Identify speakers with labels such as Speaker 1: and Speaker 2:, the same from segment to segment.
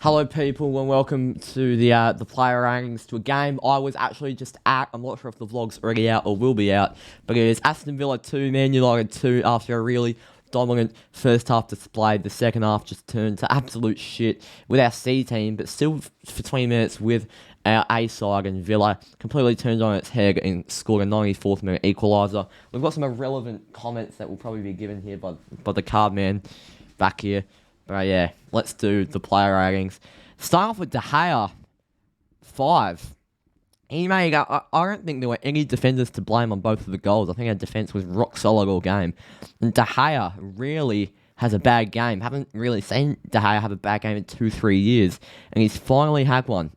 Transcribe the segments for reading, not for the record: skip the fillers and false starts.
Speaker 1: Hello, people, and welcome to the player rankings to a game I was actually just at. I'm not sure if the vlog's already out or will be out, but it is Aston Villa 2, Man United 2 after a really dominant first half display. The second half just turned to absolute shit with our C team, but still for 20 minutes with our A side, and Villa completely turned on its head and scored a 94th minute equaliser. We've got some irrelevant comments that will probably be given here by the card man back here. But yeah, let's do the player ratings. Start off with De Gea, 5. I don't think there were any defenders to blame on both of the goals. I think our defence was rock solid all game. And De Gea really has a bad game. Haven't really seen De Gea have a bad game in 2-3 years. And he's finally had one.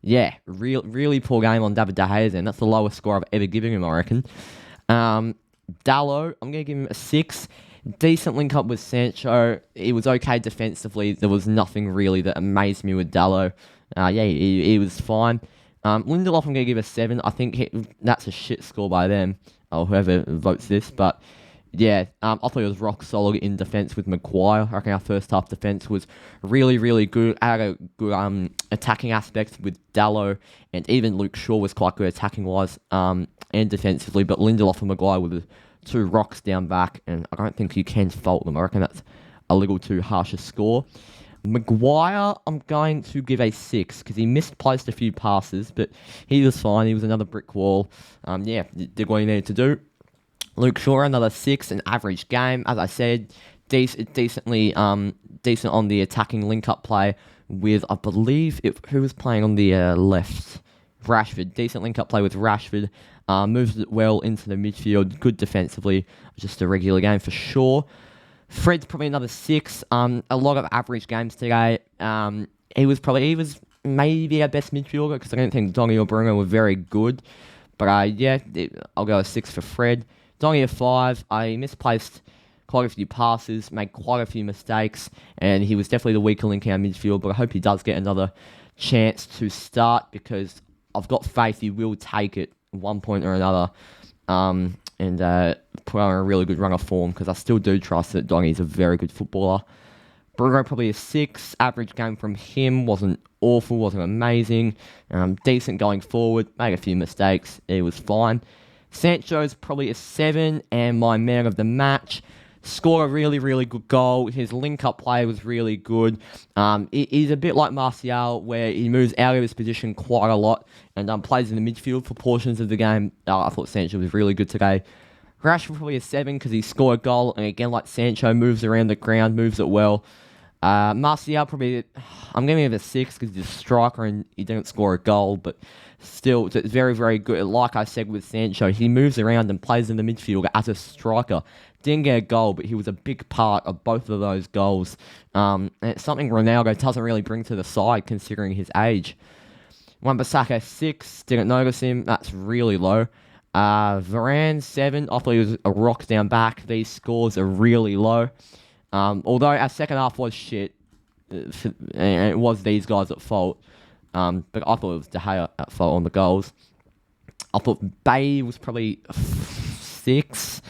Speaker 1: Really poor game on David De Gea's end. That's the lowest score I've ever given him, I reckon. Dalot, I'm going to give him a 6. Decent link up with Sancho. He was okay defensively. There was nothing really that amazed me with Dalot. He was fine. Lindelof, I'm going to give a 7. I think that's a shit score by them, or whoever votes this. But yeah, I thought he was rock solid in defence with Maguire. I reckon our first half defence was really, really good. I had a good attacking aspect with Dalot, and even Luke Shaw was quite good attacking-wise and defensively. But Lindelof and Maguire were the two rocks down back, and I don't think you can fault them. I reckon that's a little too harsh a score. Maguire, I'm going to give a 6 because he misplaced a few passes, but he was fine. He was another brick wall. Did what he needed to do. Luke Shaw, another 6, an average game. As I said, decent on the attacking link-up play with, I believe, who was playing on the left? Rashford. Decent link-up play with Rashford. Moves it well into the midfield. Good defensively. Just a regular game for sure. Fred's probably another 6. A lot of average games today. He was maybe our best midfielder because I don't think Donny or Bruno were very good. But I'll go a 6 for Fred. Donny a 5. I misplaced quite a few passes, made quite a few mistakes, and he was definitely the weaker link in our midfield. But I hope he does get another chance to start because I've got faith he will take it at one point or another and put on a really good run of form because I still do trust that Donny's a very good footballer. Bruno probably a 6. Average game from him. Wasn't awful, wasn't amazing. Decent going forward. Made a few mistakes. It was fine. Sancho's probably a 7 and my man of the match. Scored a really, really good goal. His link-up play was really good. He's a bit like Martial, where he moves out of his position quite a lot and plays in the midfield for portions of the game. I thought Sancho was really good today. Rashford probably a 7 because he scored a goal, and again, like Sancho, moves around the ground, moves it well. Martial probably, I'm giving him a 6 because he's a striker and he didn't score a goal, but still, it's very, very good. Like I said with Sancho, he moves around and plays in the midfield as a striker. Didn't get a goal, but he was a big part of both of those goals. And it's something Ronaldo doesn't really bring to the side considering his age. Wan-Bissaka 6, didn't notice him. That's really low. Varane 7, I thought he was a rock down back. These scores are really low. Although our second half was shit, and it was these guys at fault. But I thought it was De Gea at fault on the goals. I thought Bay was probably 6.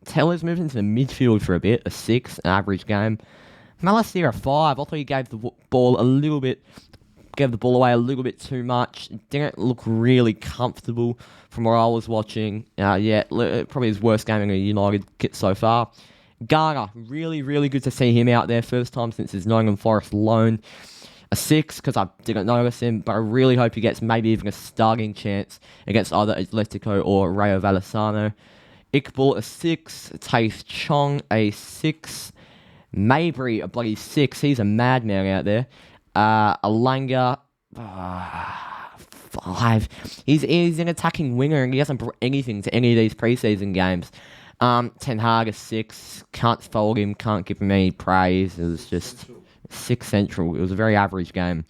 Speaker 1: Teller's moved into the midfield for a bit, a 6, an average game. Malacia a 5. I thought he gave the ball away a little bit too much. Didn't look really comfortable from where I was watching. Probably his worst game in a United kit so far. Garner, really, really good to see him out there. First time since his Nottingham Forest loan. A 6 because I didn't notice him, but I really hope he gets maybe even a starting chance against either Atletico or Rayo Vallecano. Iqbal a 6, Taith Chong a 6, Mabry a bloody 6, he's a madman out there. Alanga 5, he's an attacking winger and he hasn't brought anything to any of these preseason games. Ten Hag a 6, can't fault him, can't give him any praise. It was just 6 central. It was a very average game.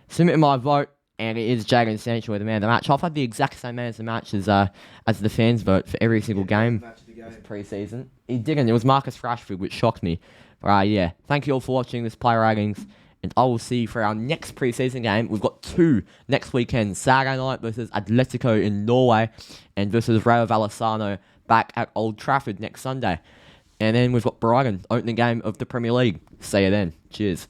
Speaker 1: Submit my vote, and it is Jadon Sancho with the man of the match. I've had the exact same man of the match as the fans vote for every single game this pre-season. He didn't. It was Marcus Rashford, which shocked me. But thank you all for watching this player ratings, and I will see you for our next pre-season game. We've got 2 next weekend: Saturday night versus Atletico in Norway, and versus Rayo Vallecano back at Old Trafford next Sunday. And then we've got Brighton, opening game of the Premier League. See you then. Cheers.